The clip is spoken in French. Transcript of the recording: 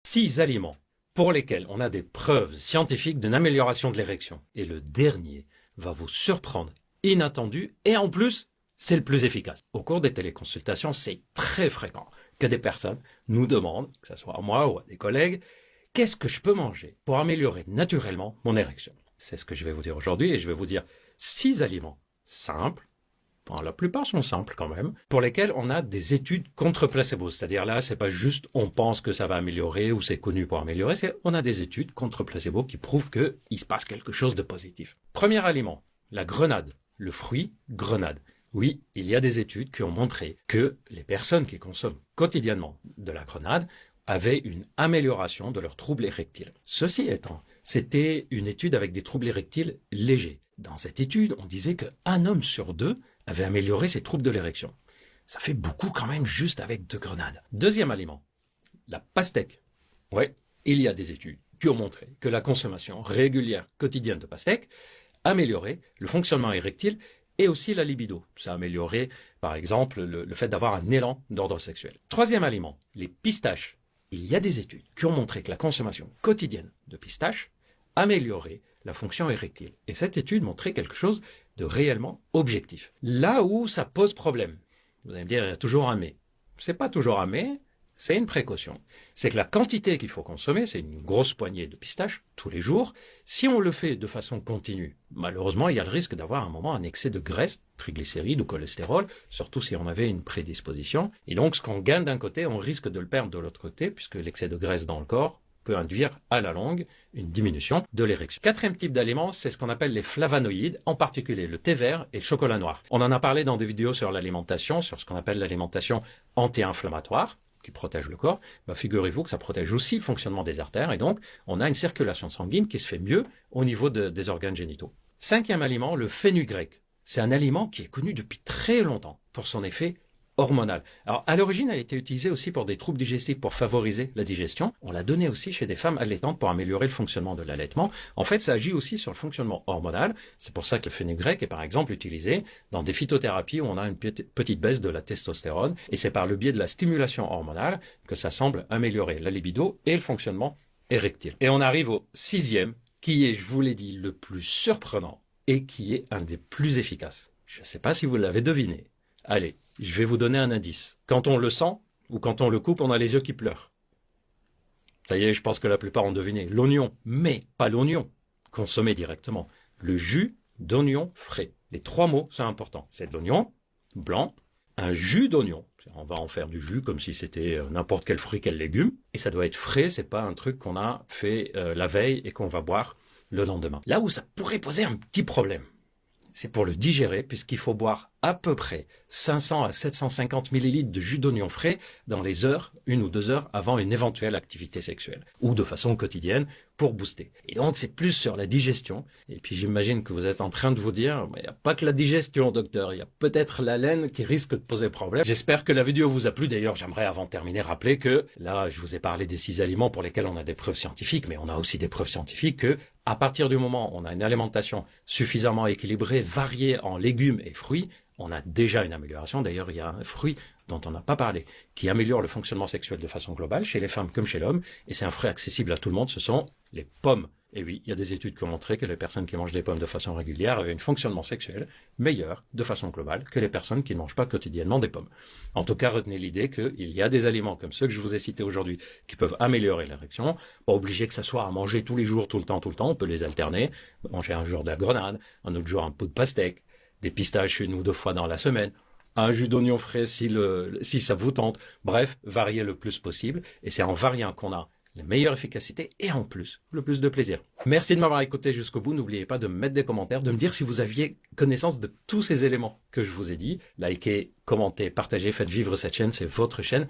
6 aliments pour lesquels on a des preuves scientifiques d'une amélioration de l'érection. Et le dernier va vous surprendre, inattendu, et en plus, c'est le plus efficace. Au cours des téléconsultations, c'est très fréquent que des personnes nous demandent, que ce soit à moi ou à des collègues, qu'est-ce que je peux manger pour améliorer naturellement mon érection? C'est ce que je vais vous dire aujourd'hui, et je vais vous dire 6 aliments simples, la plupart sont simples quand même, pour lesquels on a des études contre placebo. C'est-à-dire là, c'est pas juste on pense que ça va améliorer ou c'est connu pour améliorer, c'est on a des études contre placebo qui prouvent qu'il se passe quelque chose de positif. Premier aliment, la grenade, le fruit grenade. Oui, il y a des études qui ont montré que les personnes qui consomment quotidiennement de la grenade avaient une amélioration de leurs troubles érectiles. Ceci étant, c'était une étude avec des troubles érectiles légers. Dans cette étude, on disait qu'un homme sur 2 avait amélioré ses troubles de l'érection. Ça fait beaucoup quand même juste avec 2 grenades. Deuxième aliment, la pastèque. Ouais, il y a des études qui ont montré que la consommation régulière quotidienne de pastèque améliorait le fonctionnement érectile et aussi la libido. Ça a amélioré, par exemple, le fait d'avoir un élan d'ordre sexuel. Troisième aliment, les pistaches. Il y a des études qui ont montré que la consommation quotidienne de pistaches améliorait la fonction érectile. Et cette étude montrait quelque chose de réellement objectif. Là où ça pose problème, vous allez me dire, il y a toujours un mais. C'est pas toujours un mais, c'est une précaution. C'est que la quantité qu'il faut consommer, c'est une grosse poignée de pistaches tous les jours. Si on le fait de façon continue, malheureusement, il y a le risque d'avoir à un moment un excès de graisse, triglycérides ou cholestérol, surtout si on avait une prédisposition. Et donc, ce qu'on gagne d'un côté, on risque de le perdre de l'autre côté, puisque l'excès de graisse dans le corps peut induire à la longue une diminution de l'érection. Quatrième type d'aliments, c'est ce qu'on appelle les flavonoïdes, en particulier le thé vert et le chocolat noir. On en a parlé dans des vidéos sur l'alimentation, sur ce qu'on appelle l'alimentation anti-inflammatoire, qui protège le corps. Figurez-vous que ça protège aussi le fonctionnement des artères, et donc on a une circulation sanguine qui se fait mieux au niveau des organes génitaux. Cinquième aliment, le fenugrec. C'est un aliment qui est connu depuis très longtemps pour son effet hormonal. Alors, à l'origine, elle a été utilisée aussi pour des troubles digestifs pour favoriser la digestion. On l'a donné aussi chez des femmes allaitantes pour améliorer le fonctionnement de l'allaitement. En fait, ça agit aussi sur le fonctionnement hormonal. C'est pour ça que le fenugrec est par exemple utilisé dans des phytothérapies où on a une petite baisse de la testostérone. Et c'est par le biais de la stimulation hormonale que ça semble améliorer la libido et le fonctionnement érectile. Et on arrive au sixième, qui est, je vous l'ai dit, le plus surprenant et qui est un des plus efficaces. Je ne sais pas si vous l'avez deviné. Allez, je vais vous donner un indice. Quand on le sent ou quand on le coupe, on a les yeux qui pleurent. Ça y est, je pense que la plupart ont deviné. L'oignon, mais pas l'oignon consommé directement. Le jus d'oignon frais. Les 3 mots sont importants. C'est de l'oignon blanc, un jus d'oignon. On va en faire du jus comme si c'était n'importe quel fruit, quel légume. Et ça doit être frais, c'est pas un truc qu'on a fait la veille et qu'on va boire le lendemain. Là où ça pourrait poser un petit problème, c'est pour le digérer, puisqu'il faut boire à peu près 500 à 750 millilitres de jus d'oignon frais dans les heures, 1 ou 2 heures avant une éventuelle activité sexuelle, ou de façon quotidienne, pour booster. Et donc, c'est plus sur la digestion. Et puis, j'imagine que vous êtes en train de vous dire, il n'y a pas que la digestion, docteur, il y a peut-être la laine qui risque de poser problème. J'espère que la vidéo vous a plu. D'ailleurs, j'aimerais, avant de terminer, rappeler que, là, je vous ai parlé des 6 aliments pour lesquels on a des preuves scientifiques, mais on a aussi des preuves scientifiques que, à partir du moment où on a une alimentation suffisamment équilibrée, variée en légumes et fruits, on a déjà une amélioration. D'ailleurs, il y a un fruit dont on n'a pas parlé, qui améliore le fonctionnement sexuel de façon globale, chez les femmes comme chez l'homme, et c'est un fruit accessible à tout le monde, ce sont les pommes. Et oui, il y a des études qui ont montré que les personnes qui mangent des pommes de façon régulière avaient un fonctionnement sexuel meilleur, de façon globale, que les personnes qui ne mangent pas quotidiennement des pommes. En tout cas, retenez l'idée qu'il y a des aliments comme ceux que je vous ai cités aujourd'hui qui peuvent améliorer l'érection. Pas obligé que ça soit à manger tous les jours, tout le temps, on peut les alterner. Manger un jour de la grenade, un autre jour un pot de pastèque, des pistaches 1 ou 2 fois dans la semaine, un jus d'oignon frais si ça vous tente. Bref, variez le plus possible. Et c'est en variant qu'on a la meilleure efficacité et en plus, le plus de plaisir. Merci de m'avoir écouté jusqu'au bout. N'oubliez pas de me mettre des commentaires, de me dire si vous aviez connaissance de tous ces éléments que je vous ai dit. Likez, commentez, partagez, faites vivre cette chaîne, c'est votre chaîne.